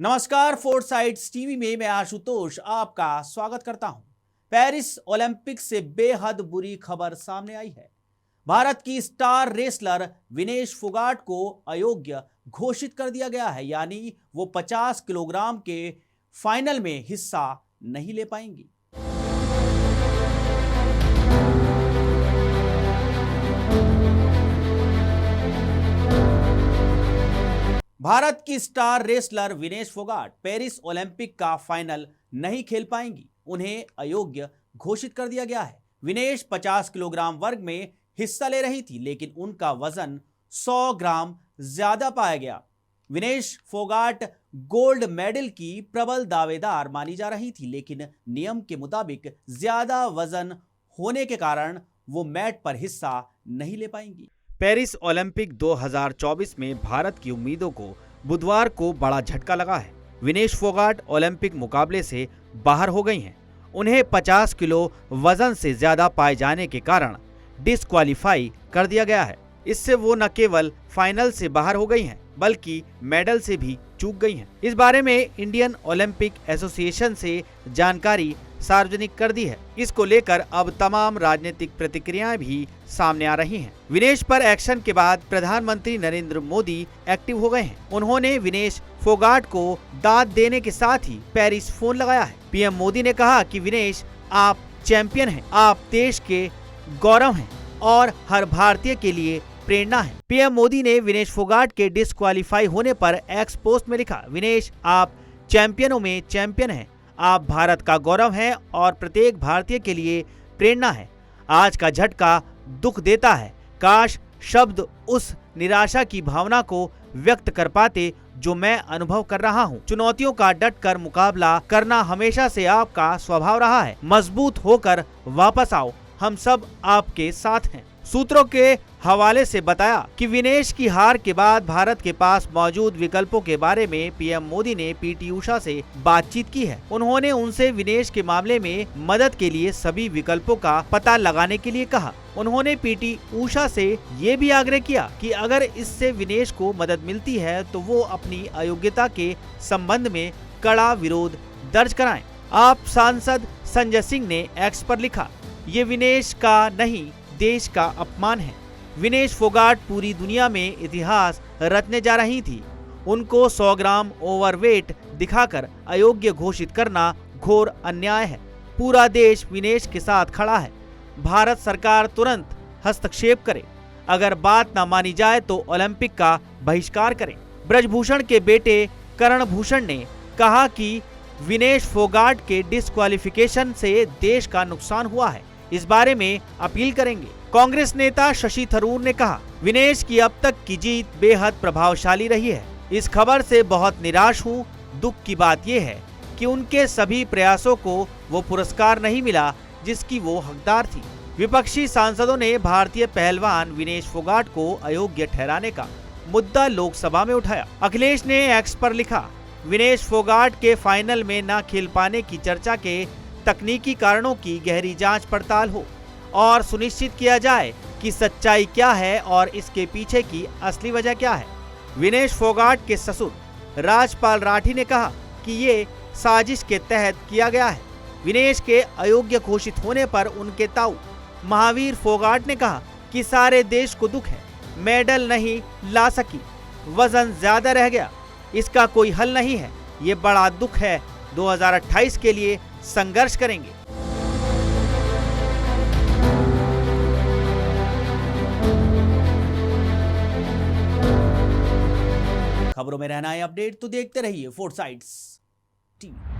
नमस्कार, fort sides TV में मैं आशुतोष आपका स्वागत करता हूं। पेरिस ओलंपिक से बेहद बुरी खबर सामने आई है। भारत की स्टार रेसलर विनेश फोगाट को अयोग्य घोषित कर दिया गया है, यानी वो 50 किलोग्राम के फाइनल में हिस्सा नहीं ले पाएंगी। भारत की star wrestler Vinesh Phogat Paris Olympic का फाइनल नहीं खेल पाएंगी। उन्हें अयोग्य घोषित कर दिया गया है। विनेश 50 किलोग्राम वर्ग में हिस्सा ले रही थी, लेकिन उनका वजन 100 ग्राम ज्यादा पाया गया। विनेश फोगाट गोल्ड मेडल की प्रबल दावेदार मानी जा रही थी, लेकिन नियम के मुताबिक ज्यादा वजन होने के कारण वो मैट पर हिस्सा नहीं ले पाएंगी। पेरिस ओलंपिक 2024 में भारत की उम्मीदों को बुधवार को बड़ा झटका लगा है। विनेश फोगाट ओलंपिक मुकाबले से बाहर हो गई हैं। उन्हें 50 किलो वजन से ज्यादा पाए जाने के कारण डिस्क्वालीफाई कर दिया गया है। इससे वो न केवल फाइनल से बाहर हो गई हैं, बल्कि मेडल से भी चूक गई हैं। इस बारे में इंडियन ओलंपिक एसोसिएशन से जानकारी सार्वजनिक कर दी है। इसको लेकर अब तमाम राजनीतिक प्रतिक्रियाएं भी सामने आ रही हैं। विनेश पर एक्शन के बाद प्रधानमंत्री नरेंद्र मोदी एक्टिव हो गए हैं। उन्होंने विनेश फोगाट को दाद देने के साथ ही पेरिस फोन लगाया है। पीएम मोदी ने कहा कि विनेश, आप चैंपियन हैं, आप देश के गौरव हैं और हर भारतीय के लिए प्रेरणा है। पीएम मोदी ने विनेश फोगाट के डिस्क्वालीफाई होने पर एक्स पोस्ट में लिखा, विनेश, आप चैंपियनों में चैंपियन हैं, आप भारत का गौरव हैं और प्रत्येक भारतीय के लिए प्रेरणा है। आज का झटका दुख देता है। काश शब्द उस निराशा की भावना को व्यक्त कर पाते जो मैं अनुभव कर रहा हूं। चुनौतियों का डटकर मुकाबला करना हमेशा से आपका स्वभाव रहा है। मजबूत होकर वापस आओ, हम सब आपके साथ हैं। सूत्रों के हवाले से बताया कि विनेश की हार के बाद भारत के पास मौजूद विकल्पों के बारे में पीएम मोदी ने पीटी उषा से बातचीत की है। उन्होंने उनसे विनेश के मामले में मदद के लिए सभी विकल्पों का पता लगाने के लिए कहा। उन्होंने पीटी उषा से ये भी आग्रह किया कि अगर इससे विनेश को मदद मिलती है तो वो अपनी अयोग्यता के संबंध में कड़ा विरोध दर्ज कराएं। आप सांसद संजय सिंह ने एक्स पर लिखा, ये विनेश का नहीं, देश का अपमान है। विनेश फोगाट पूरी दुनिया में इतिहास रचने जा रही थी। उनको 100 ग्राम ओवरवेट दिखाकर अयोग्य घोषित करना घोर अन्याय है। पूरा देश विनेश के साथ खड़ा है। भारत सरकार तुरंत हस्तक्षेप करे। अगर बात न मानी जाए तो ओलंपिक का बहिष्कार करें। ब्रजभूषण के बेटे करण भूषण ने कहा कि विनेश फोगाट के डिस्क्वालिफिकेशन से देश का नुकसान हुआ है। इस बारे में अपील करेंगे। कांग्रेस नेता शशि थरूर ने कहा, विनेश की अब तक की जीत बेहद प्रभावशाली रही है। इस खबर से बहुत निराश हूं। दुख की बात यह है कि उनके सभी प्रयासों को वो पुरस्कार नहीं मिला जिसकी वो हकदार थी। विपक्षी सांसदों ने भारतीय पहलवान विनेश फोगाट को अयोग्य ठहराने का मुद्दा लोकसभा में उठाया। अखिलेश ने एक्स पर लिखा, विनेश फोगाट के फाइनल में न खेल पाने की चर्चा के तकनीकी कारणों की गहरी जांच पड़ताल हो और सुनिश्चित किया जाए कि सच्चाई क्या है और इसके पीछे की असली वजह क्या है। विनेश फोगाट के ससुर राजपाल राठी ने कहा कि ये साजिश के तहत किया गया है। विनेश के अयोग्य घोषित होने पर उनके ताऊ महावीर फोगाट ने कहा कि सारे देश को दुख है, मेडल नहीं ला सकी, वजन ज्यादा रह गया, इसका कोई हल नहीं है, ये बड़ा दुख है। 2028 के लिए संघर्ष करेंगे। खबरों में रहना है अपडेट तो देखते रहिए फोर्ट साइड्स टीवी।